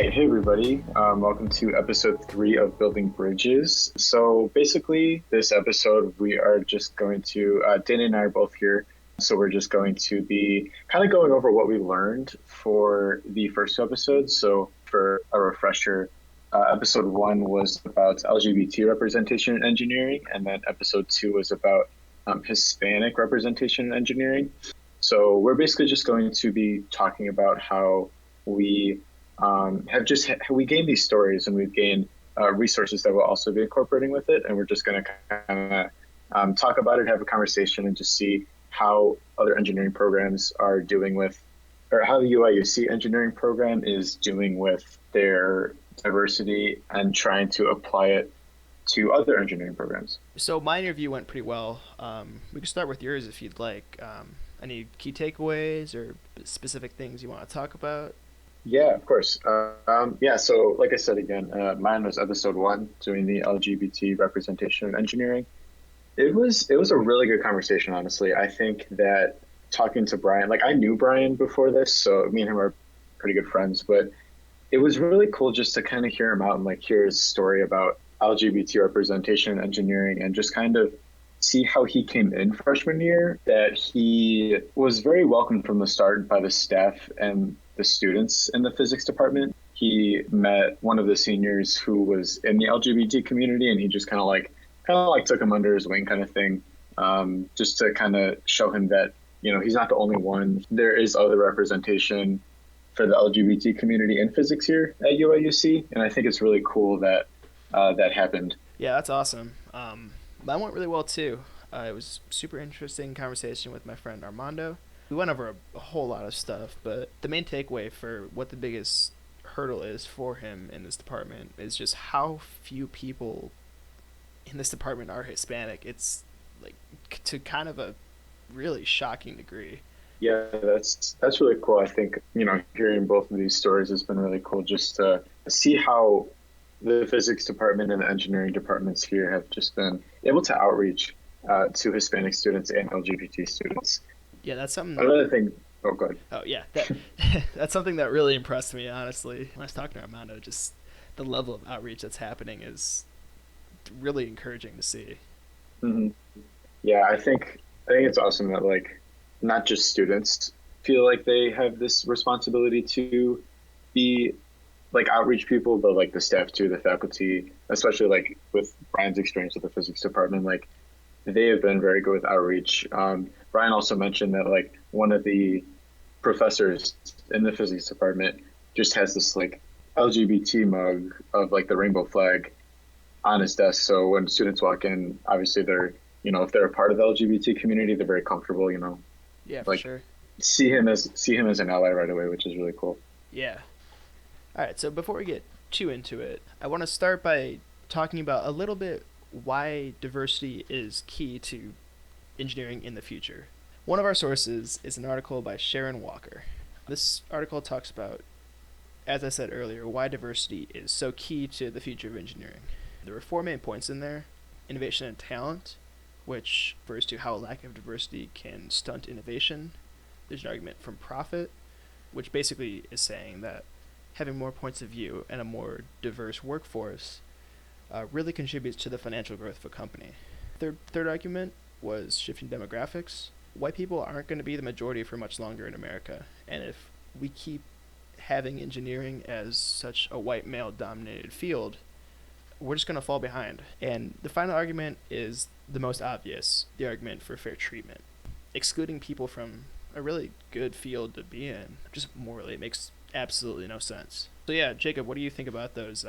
right, hey everybody. Welcome to episode 3 of Building Bridges. So basically, this episode we are just going to Dana and I are both here, so we're just going to be kind of going over what we learned for the first two episodes. So for a refresher, episode 1 was about LGBT representation in engineering, and then episode 2 was about Hispanic representation in engineering. So we're basically just going to be talking about how we we gained these stories, and we've gained resources that we'll also be incorporating with it, and we're just going to kind of talk about it, have a conversation, and just see how other engineering programs are doing with, or how the UIUC engineering program is doing with their diversity and trying to apply it to other engineering programs. So my interview went pretty well. We can start with yours if you'd like. Any key takeaways or specific things you want to talk about? Yeah, of course. Yeah, so like I said again, mine was episode 1, doing the LGBT representation in engineering. It was a really good conversation, honestly. I think that talking to Brian, like I knew Brian before this, so me and him are pretty good friends, but it was really cool just to kind of hear him out and like hear his story about LGBT representation in engineering and just kind of see how he came in freshman year, that he was very welcomed from the start by the staff and the students in the physics department. He met one of the seniors who was in the LGBT community, and he just kind of like took him under his wing, kind of thing, just to kind of show him that he's not the only one. There is other representation for the LGBT community in physics here at UIUC, and I think it's really cool that that happened. Yeah, that's awesome. Mine went really well too. It was super interesting conversation with my friend Armando. We went over a whole lot of stuff, but the main takeaway for what the biggest hurdle is for him in this department is just how few people in this department are Hispanic. It's like to kind of a really shocking degree. Yeah, that's really cool. I think hearing both of these stories has been really cool, just to see how the physics department and the engineering departments here have just been able to outreach to Hispanic students and LGBT students. Yeah, that's something. Another thing. Oh, good. Oh yeah, that's something that really impressed me. Honestly, when I was talking to Armando, just the level of outreach that's happening is really encouraging to see. Hmm. Yeah, I think it's awesome that like not just students feel like they have this responsibility to be like outreach people, but like the staff too, the faculty, especially like with Brian's experience with the physics department, like they have been very good with outreach. Brian also mentioned that like one of the professors in the physics department just has this like LGBT mug of like the rainbow flag on his desk. So when students walk in, obviously they're, if they're a part of the LGBT community, they're very comfortable, Yeah, for like sure. see him as an ally right away, which is really cool. Yeah. All right. So before we get too into it, I want to start by talking about a little bit why diversity is key to engineering in the future. One of our sources is an article by Sharon Walker. This article talks about, as I said earlier, why diversity is so key to the future of engineering. There were 4 main points in there: innovation and talent, which refers to how a lack of diversity can stunt innovation. There's an argument from profit, which basically is saying that having more points of view and a more diverse workforce really contributes to the financial growth of a company. Third argument was shifting demographics. White people aren't going to be the majority for much longer in America, and if we keep having engineering as such a white male dominated field, we're just going to fall behind. And the final argument is the most obvious, the argument for fair treatment. Excluding people from a really good field to be in, just morally, it makes absolutely no sense. So yeah, Jacob, what do you think about those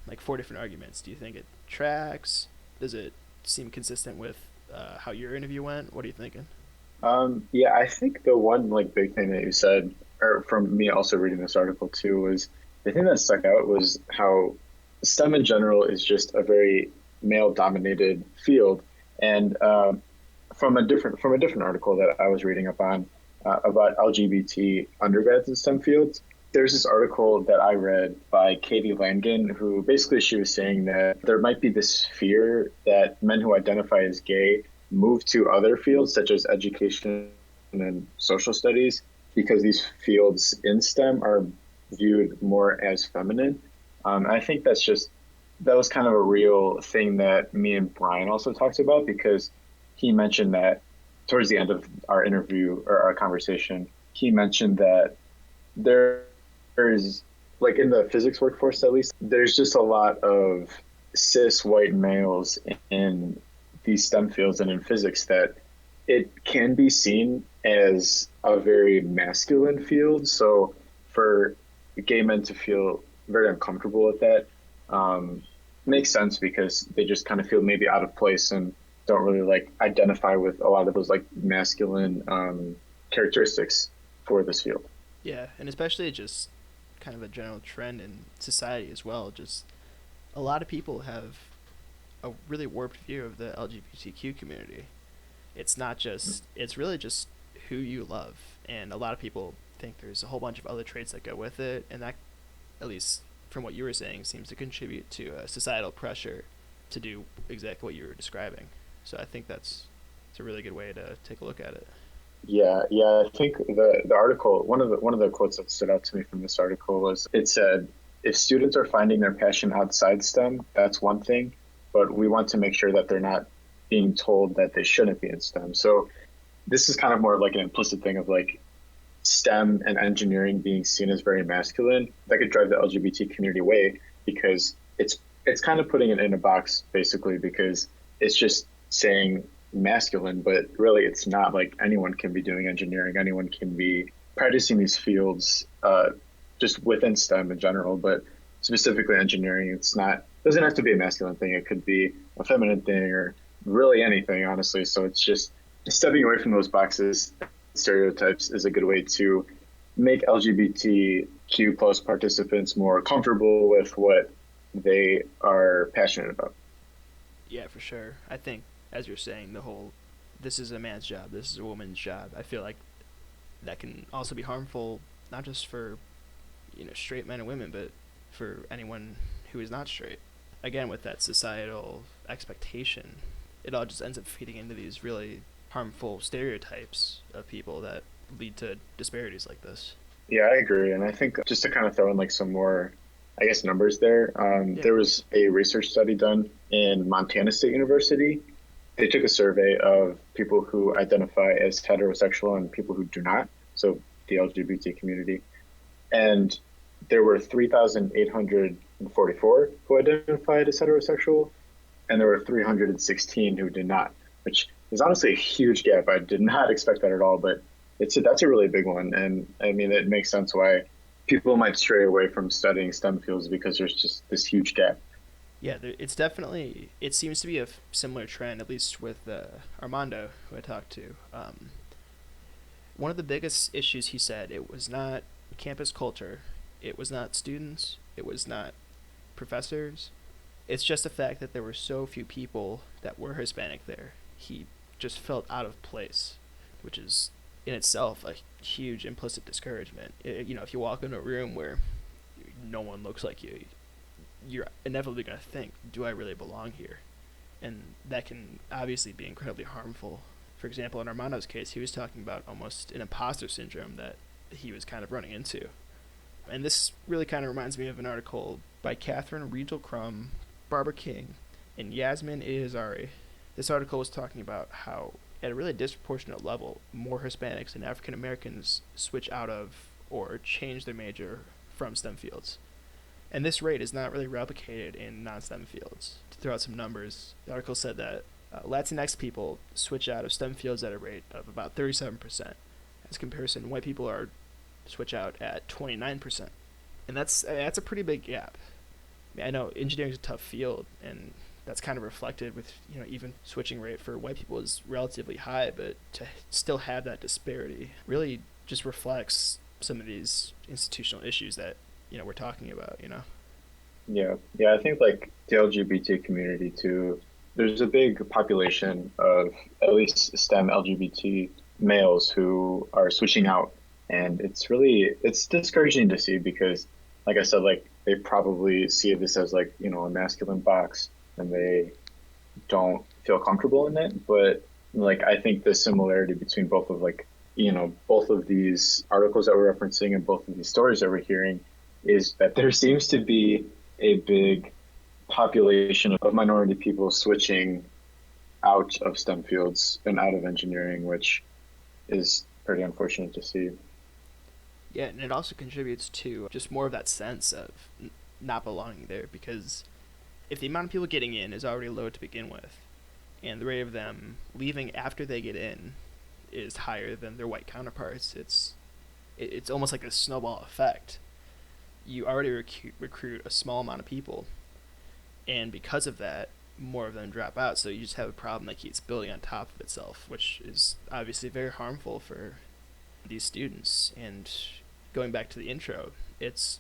like 4 different arguments? Do you think it tracks? Does it seem consistent with how your interview went? What are you thinking? Yeah, I think the one like big thing that you said, or from me also reading this article too, was the thing that stuck out was how STEM in general is just a very male-dominated field, and from a different article that I was reading up on about LGBT undergrads in STEM fields. There's this article that I read by Katie Langen, who basically she was saying that there might be this fear that men who identify as gay move to other fields such as education and social studies because these fields in STEM are viewed more as feminine. I think that was kind of a real thing that me and Brian also talked about because he mentioned that towards the end of our interview or our conversation, he mentioned that there's like in the physics workforce at least, there's just a lot of cis white males in these STEM fields and in physics that it can be seen as a very masculine field. So for gay men to feel very uncomfortable with that makes sense because they just kind of feel maybe out of place and don't really like identify with a lot of those like masculine characteristics for this field. Yeah, and especially just kind of a general trend in society as well. Just a lot of people have a really warped view of the LGBTQ community. It's not just, it's really just who you love. And a lot of people think there's a whole bunch of other traits that go with it. And that, at least from what you were saying, seems to contribute to societal pressure to do exactly what you were describing. So I think that's it's a really good way to take a look at it. Yeah. I think the article one of the quotes that stood out to me from this article was it said, "If students are finding their passion outside STEM, that's one thing, but we want to make sure that they're not being told that they shouldn't be in STEM." So this is kind of more like an implicit thing of like STEM and engineering being seen as very masculine. That could drive the LGBT community away because it's kind of putting it in a box basically because it's just saying masculine, but really it's not. Like anyone can be doing engineering, anyone can be practicing these fields just within STEM in general, but specifically engineering, it's not doesn't have to be a masculine thing. It could be a feminine thing or really anything, honestly. So it's just stepping away from those boxes, stereotypes is a good way to make LGBTQ plus participants more comfortable with what they are passionate about. Yeah, for sure. I think, as you're saying, the whole this is a man's job, this is a woman's job, I feel like that can also be harmful, not just for, straight men and women, but for anyone who is not straight. Again, with that societal expectation, it all just ends up feeding into these really harmful stereotypes of people that lead to disparities like this. Yeah, I agree. And I think just to kind of throw in like some more, I guess, numbers there, Yeah. there was a research study done in Montana State University. They took a survey of people who identify as heterosexual and people who do not, so the LGBT community. And there were 3,844 who identified as heterosexual, and there were 316 who did not, which is honestly a huge gap. I did not expect that at all, but that's a really big one. And I mean, it makes sense why people might stray away from studying STEM fields because there's just this huge gap. Yeah, it's definitely, it seems to be a similar trend, at least with Armando, who I talked to. One of the biggest issues he said, it was not campus culture, it was not students, it was not professors. It's just the fact that there were so few people that were Hispanic there. He just felt out of place, which is in itself a huge implicit discouragement. If you walk into a room where no one looks like you, you're inevitably going to think, do I really belong here? And that can obviously be incredibly harmful. For example, in Armando's case, he was talking about almost an imposter syndrome that he was kind of running into. And this really kind of reminds me of an article by Catherine Riegel Crum, Barbara King, and Yasmin Irizarry. This article was talking about how, at a really disproportionate level, more Hispanics and African Americans switch out of or change their major from STEM fields. And this rate is not really replicated in non-STEM fields. To throw out some numbers, the article said that Latinx people switch out of STEM fields at a rate of about 37%. As comparison, white people are switch out at 29%. And that's a pretty big gap. I know engineering is a tough field, and that's kind of reflected with even switching rate for white people is relatively high, but to still have that disparity really just reflects some of these institutional issues that we're talking about. Yeah. I think like the LGBT community too. There's a big population of at least STEM LGBT males who are switching out, and it's discouraging to see because, like I said, like they probably see this as like a masculine box, and they don't feel comfortable in it. But like I think the similarity between both of like both of these articles that we're referencing and both of these stories that we're hearing is that there seems to be a big population of minority people switching out of STEM fields and out of engineering, which is pretty unfortunate to see. Yeah, and it also contributes to just more of that sense of not belonging there, because if the amount of people getting in is already low to begin with, and the rate of them leaving after they get in is higher than their white counterparts, it's almost like a snowball effect. You already recruit a small amount of people, and because of that, more of them drop out. So you just have a problem that keeps building on top of itself, which is obviously very harmful for these students. And going back to the intro, it's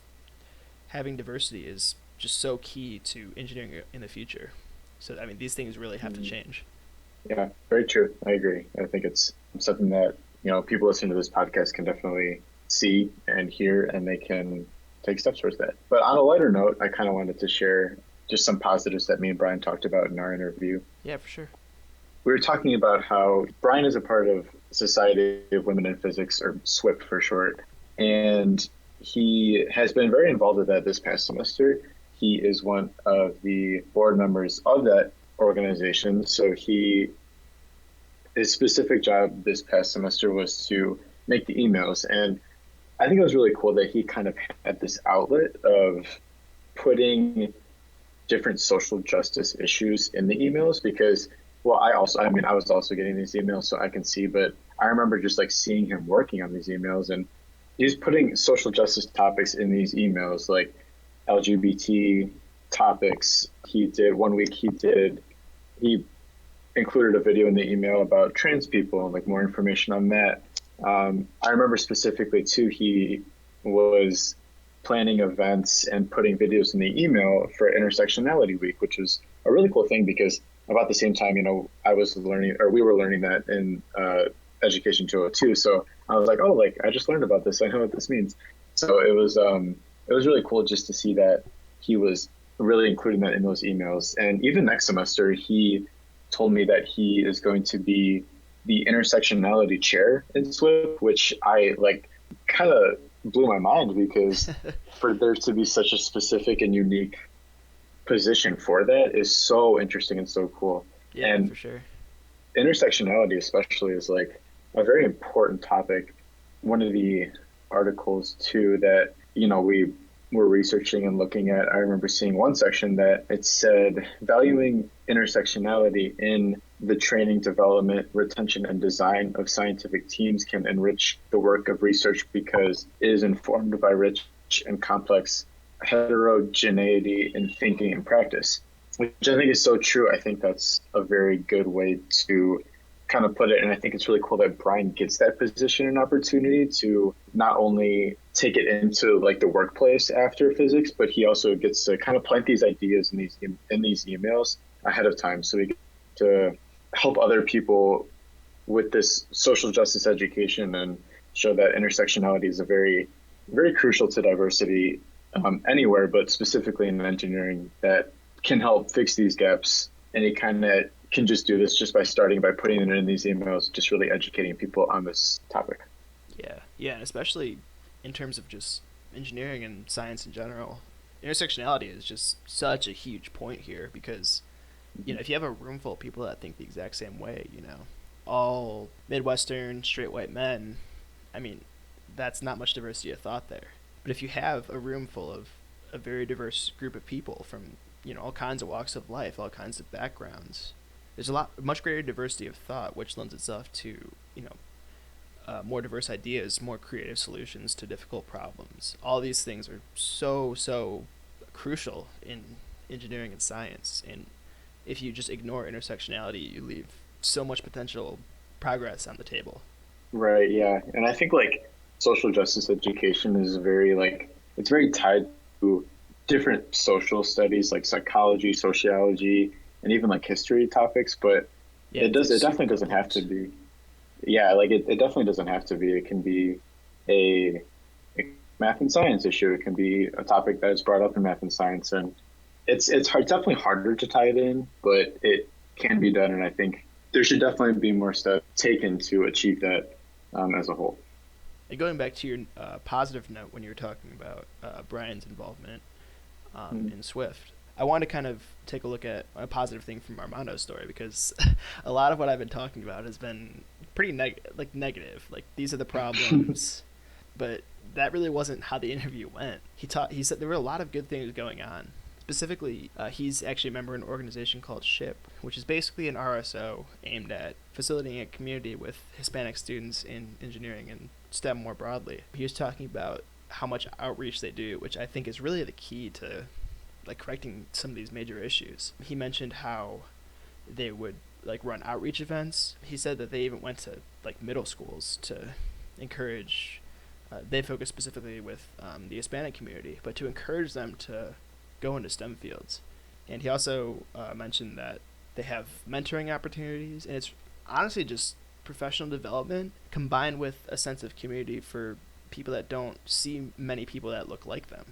having diversity is just so key to engineering in the future. So I mean, these things really have to Mhm. change. Yeah, very true. I agree. I think it's something that, people listening to this podcast can definitely see and hear, and they can take steps towards that. But on a lighter note, I kind of wanted to share just some positives that me and Brian talked about in our interview. Yeah, for sure. We were talking about how Brian is a part of Society of Women in Physics, or SWIP for short, and he has been very involved with that this past semester. He is one of the board members of that organization. So his specific job this past semester was to make the emails. And I think it was really cool that he kind of had this outlet of putting different social justice issues in the emails because, well, I was also getting these emails, so I can see, but I remember just like seeing him working on these emails, and he's putting social justice topics in these emails, like LGBT topics. He included a video in the email about trans people and like more information on that. I remember specifically too, he was planning events and putting videos in the email for Intersectionality Week, which was a really cool thing because about the same time, we were learning that in Education 202. So I was like, oh, like I just learned about this. I know what this means. So it was really cool just to see that he was really including that in those emails. And even next semester, he told me that he is going to be the intersectionality chair in SWIP, which I like kind of blew my mind because for there to be such a specific and unique position for that is so interesting and so cool. Yeah, And for sure. intersectionality especially is like a very important topic. One of the articles too that we were researching and looking at, I remember seeing one section that it said valuing intersectionality in the training, development, retention, and design of scientific teams can enrich the work of research because it is informed by rich and complex heterogeneity in thinking and practice, which I think is so true. I think that's a very good way to kind of put it. And I think it's really cool that Brian gets that position and opportunity to not only take it into like the workplace after physics, but he also gets to kind of plant these ideas in these emails ahead of time. So we get to help other people with this social justice education and show that intersectionality is a very, very crucial to diversity anywhere, but specifically in engineering, that can help fix these gaps. And he kind of can just do this just by starting by putting it in these emails, just really educating people on this topic. Yeah, yeah, and especially in terms of just engineering and science in general, intersectionality is just such a huge point here because if you have a room full of people that think the exact same way, all Midwestern straight white men, I mean, that's not much diversity of thought there. But if you have a room full of a very diverse group of people from all kinds of walks of life, all kinds of backgrounds, there's much greater diversity of thought, which lends itself to more diverse ideas, more creative solutions to difficult problems. All these things are so crucial in engineering and science, and if you just ignore intersectionality, you leave so much potential progress on the table. Right. Yeah. And I think like social justice education is very it's very tied to different social studies like psychology, sociology, and even like history topics. But Yeah, it's like it definitely super doesn't have to important. be. Yeah. It definitely doesn't have to be. It can be a, a math and science issue. It can be a topic that is brought up in math and science. And definitely harder to tie it in, but it can be done. And I think there should definitely be more steps taken to achieve that as a whole. And going back to your positive note when you were talking about Brian's involvement in Swift, I want to kind of take a look at a positive thing from Armando's story, because a lot of what I've been talking about has been pretty negative. Like, these are the problems, but that really wasn't how the interview went. He said there were a lot of good things going on. Specifically, he's actually a member of an organization called SHIP, which is basically an RSO aimed at facilitating a community with Hispanic students in engineering and STEM more broadly. He was talking about how much outreach they do, which I think is really the key to like correcting some of these major issues. He mentioned how they would like run outreach events. He said that they even went to like middle schools to encourage. They focus specifically with the Hispanic community, but to encourage them to go into STEM fields. And he also mentioned that they have mentoring opportunities, and it's honestly just professional development combined with a sense of community for people that don't see many people that look like them.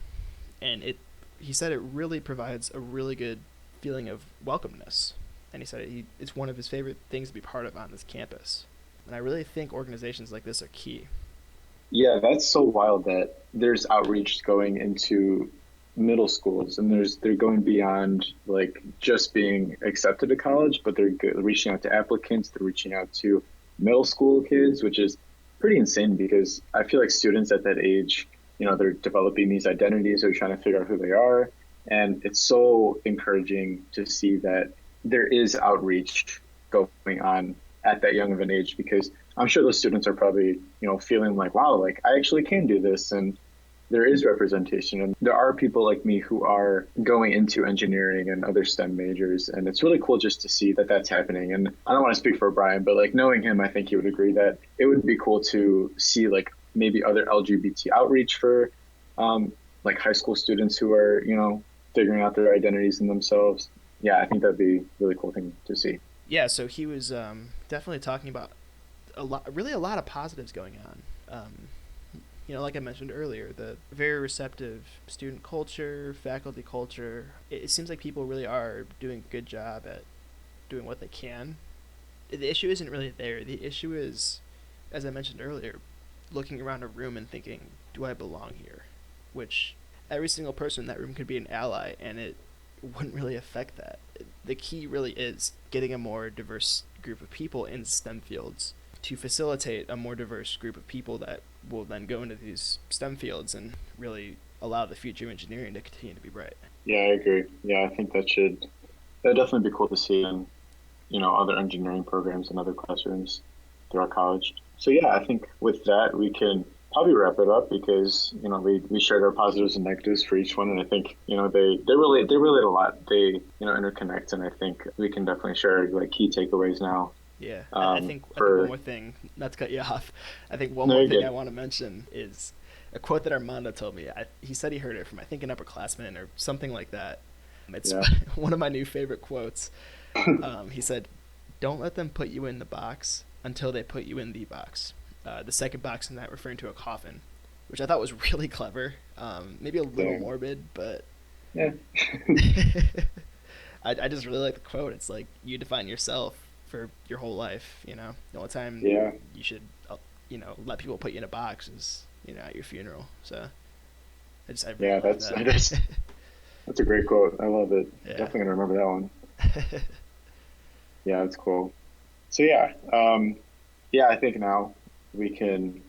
And he said it really provides a really good feeling of welcomeness. And he said it's one of his favorite things to be part of on this campus. And I really think organizations like this are key. Yeah, that's so wild that there's outreach going into middle schools, and they're going beyond like just being accepted to college, but they're reaching out to applicants, they're reaching out to middle school kids, which is pretty insane because I feel like students at that age, they're developing these identities, they're trying to figure out who they are, and it's so encouraging to see that there is outreach going on at that young of an age, because I'm sure those students are probably feeling like, wow, like I actually can do this, and there is representation, and there are people like me who are going into engineering and other STEM majors, and it's really cool just to see that that's happening. And I don't want to speak for Brian, but like knowing him, I think he would agree that it would be cool to see like maybe other LGBT outreach for like high school students who are figuring out their identities in themselves. Yeah, I think that'd be a really cool thing to see. Yeah, so he was definitely talking about a lot of positives going on. Like I mentioned earlier, the very receptive student culture, faculty culture. It seems like people really are doing a good job at doing what they can. The issue isn't really there. The issue is, as I mentioned earlier, looking around a room and thinking, do I belong here? Which every single person in that room could be an ally, and it wouldn't really affect that. The key really is getting a more diverse group of people in STEM fields to facilitate a more diverse group of people that will then go into these STEM fields and really allow the future of engineering to continue to be bright. Yeah, I agree. Yeah, I think that'd definitely be cool to see in, other engineering programs and other classrooms throughout college. So yeah, I think with that we can probably wrap it up, because we shared our positives and negatives for each one, and I think they relate a lot. They interconnect, and I think we can definitely share like key takeaways now. Yeah, I think one more thing, not to cut you off, I think one more thing I want to mention is a quote that Armando told me. He said he heard it from, I think, an upperclassman or something like that. It's one of my new favorite quotes. He said, "Don't let them put you in the box until they put you in the box." The second box in that referring to a coffin, which I thought was really clever. Maybe a little morbid, but yeah. I just really like the quote. It's like, you define yourself for your whole life. The only time you should let people put you in a box is at your funeral. So I really like that. That's a great quote. I love it. Yeah. Definitely gonna remember that one. Yeah, that's cool. So I think now we can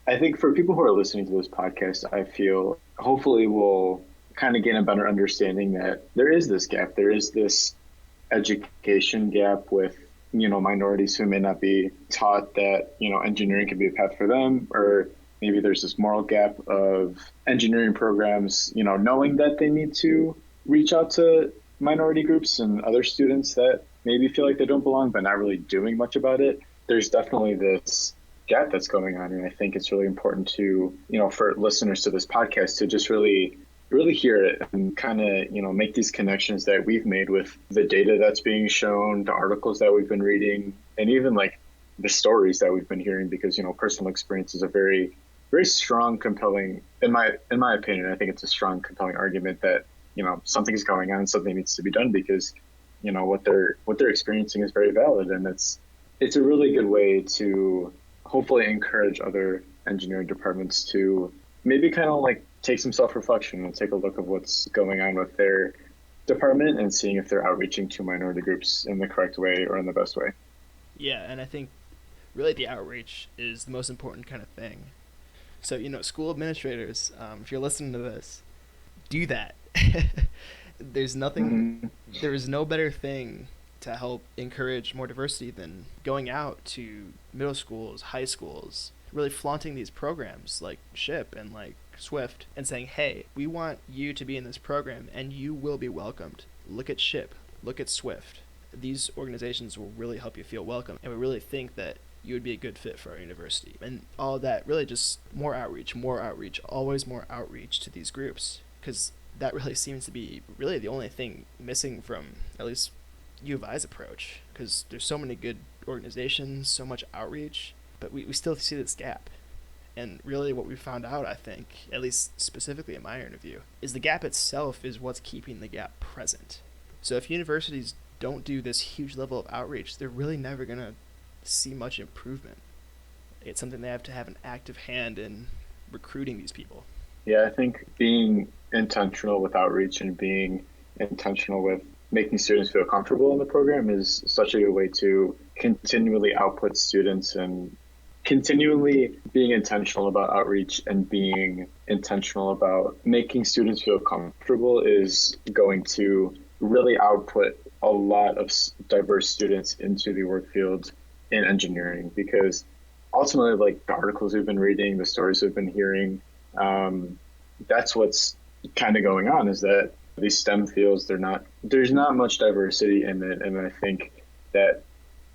I think for people who are listening to this podcast, I feel hopefully we'll kind of gain a better understanding that there is this gap. There is this education gap with, minorities who may not be taught that, engineering can be a path for them, or maybe there's this moral gap of engineering programs, knowing that they need to reach out to minority groups and other students that maybe feel like they don't belong, but not really doing much about it. There's definitely this gap that's going on. And I think it's really important to, for listeners to this podcast to just really hear it and kind of, make these connections that we've made with the data that's being shown, the articles that we've been reading, and even like the stories that we've been hearing, because, personal experience is a very, very strong, compelling, in my opinion, I think it's a strong, compelling argument that, something's going on, something needs to be done, because, what they're experiencing is very valid. And it's a really good way to hopefully encourage other engineering departments to maybe kind of like take some self-reflection and take a look at what's going on with their department and seeing if they're outreaching to minority groups in the correct way or in the best way. Yeah, and I think really the outreach is the most important kind of thing. So, school administrators, if you're listening to this, do that. There's nothing, Mm-hmm. there is no better thing to help encourage more diversity than going out to middle schools, high schools, really flaunting these programs like SHIP and like Swift and saying, hey, we want you to be in this program and you will be welcomed. Look at SHIP, look at Swift. These organizations will really help you feel welcome, and we really think that you would be a good fit for our university. And all of that, really just more outreach, always more outreach to these groups, because that really seems to be really the only thing missing from at least U of I's approach, because there's so many good organizations, so much outreach, but we still see this gap. And really what we found out, I think, at least specifically in my interview, is the gap itself is what's keeping the gap present. So if universities don't do this huge level of outreach, they're really never going to see much improvement. It's something they have to have an active hand in recruiting these people. Yeah, I think being intentional with outreach and being intentional with making students feel comfortable in the program is such a good way to continually output students, and continually being intentional about outreach and being intentional about making students feel comfortable is going to really output a lot of diverse students into the work field in engineering, because ultimately, like the articles we've been reading, the stories we've been hearing, that's what's kind of going on, is that these STEM fields, there's not much diversity in it. And I think that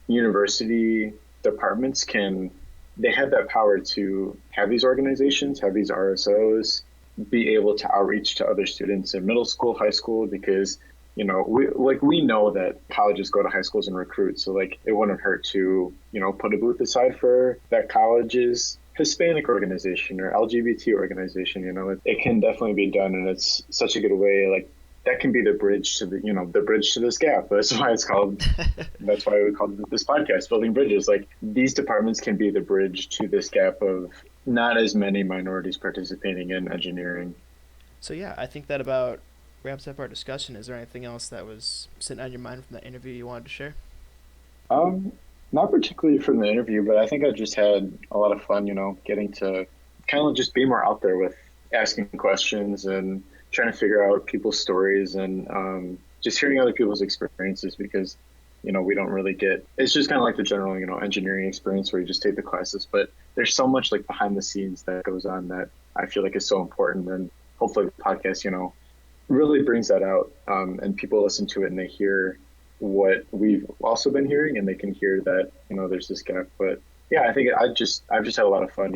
university departments they have that power to have these organizations, have these RSOs, be able to outreach to other students in middle school, high school, because we know that colleges go to high schools and recruit. So like it wouldn't hurt to, put a booth aside for that college's Hispanic organization or LGBT organization. It can definitely be done. And it's such a good way, like that can be the bridge to the bridge to this gap. That's why that's why we called this podcast Building Bridges. Like these departments can be the bridge to this gap of not as many minorities participating in engineering. So yeah, I think that about wraps up our discussion. Is there anything else that was sitting on your mind from that interview you wanted to share? Um, Not particularly from the interview, but I think I just had a lot of fun, getting to kind of just be more out there with asking questions and trying to figure out people's stories, and just hearing other people's experiences, because, we don't really it's just kind of like the general, engineering experience where you just take the classes, but there's so much like behind the scenes that goes on that I feel like is so important. And hopefully the podcast, really brings that out, and people listen to it and they hear what we've also been hearing, and they can hear that there's this gap. But yeah, I think I've just had a lot of fun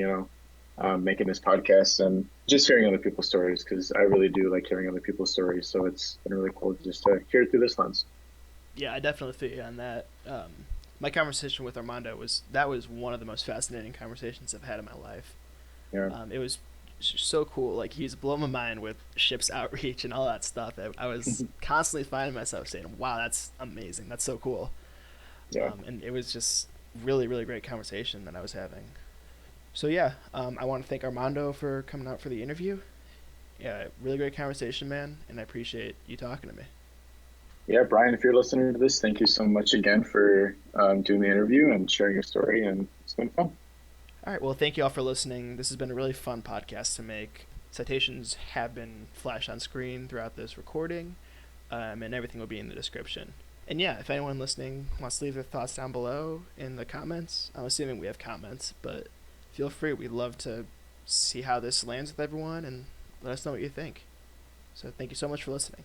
making this podcast and just hearing other people's stories, because I really do like hearing other people's stories. So it's been really cool just to hear it through this lens. Yeah, I definitely feel you on that. My conversation with Armando was one of the most fascinating conversations I've had in my life. Yeah. It was so cool. Like he was blowing my mind with SHIP's outreach and all that stuff. I was constantly finding myself saying, "Wow, that's amazing. That's so cool." Yeah. And it was just really, really great conversation that I was having. So yeah, I want to thank Armando for coming out for the interview. Yeah, really great conversation, man, and I appreciate you talking to me. Yeah, Brian, if you're listening to this, thank you so much again for doing the interview and sharing your story, and it's been fun. All right, well, thank you all for listening. This has been a really fun podcast to make. Citations have been flashed on screen throughout this recording, and everything will be in the description. And yeah, if anyone listening wants to leave their thoughts down below in the comments, I'm assuming we have comments, but feel free. We'd love to see how this lands with everyone and let us know what you think. So thank you so much for listening.